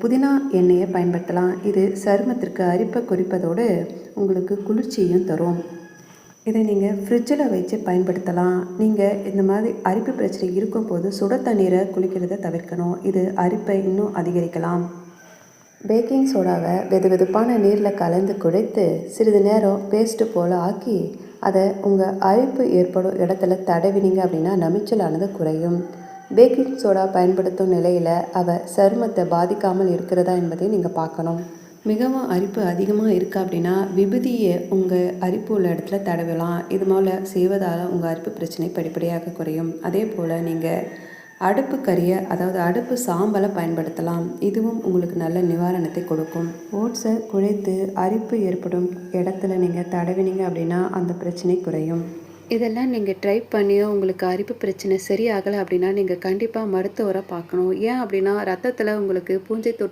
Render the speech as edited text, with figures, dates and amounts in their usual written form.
புதினா எண்ணெயை பயன்படுத்தலாம். இது சருமத்திற்கு அரிப்பை குறிப்பதோடு உங்களுக்கு குளிர்ச்சியும் தரும். இதை நீங்கள் ஃப்ரிட்ஜில் வச்சு பயன்படுத்தலாம். நீங்கள் இந்த மாதிரி அரிப்பு பிரச்சனை இருக்கும்போது சுட தண்ணீரை குளிக்கிறத தவிர்க்கணும். இது அரிப்பை இன்னும் அதிகரிக்கலாம். பேக்கிங் சோடாவை வெதுவெதுப்பான நீரில் கலந்து குழைத்து சிறிது நேரம் பேஸ்ட்டு போல் ஆக்கி அதை உங்கள் அரிப்பு ஏற்படும் இடத்துல தடவினீங்க அப்படின்னா நமைச்சலானது குறையும். பேக்கிங் சோடா பயன்படுத்தும் நிலையில் சருமத்தை பாதிக்காமல் இருக்கிறதா என்பதையும் நீங்கள் பார்க்கணும். மிகவும் அரிப்பு அதிகமாக இருக்கா அப்படின்னா விபூதியை உங்கள் அரிப்பு உள்ள இடத்துல தடவலாம். இது போல் செய்வதால் உங்கள் அரிப்பு பிரச்சனை படிப்படியாக குறையும். அதே போல் நீங்கள் அடுப்பு கறியை அதாவது அடுப்பு சாம்பலை பயன்படுத்தலாம். இதுவும் உங்களுக்கு நல்ல நிவாரணத்தை கொடுக்கும். ஓட்ஸை குழைத்து அரிப்பு ஏற்படும் இடத்துல நீங்கள் தடவினீங்க அப்படின்னா அந்த பிரச்சனை குறையும். இதெல்லாம் நீங்கள் ட்ரை பண்ணியோ உங்களுக்கு அரிப்பு பிரச்சனை சரியாகலை அப்படின்னா நீங்கள் கண்டிப்பாக மருத்துவரை பார்க்கணும். ஏன் அப்படின்னா ரத்தத்தில் உங்களுக்கு பூஞ்சை தொற்று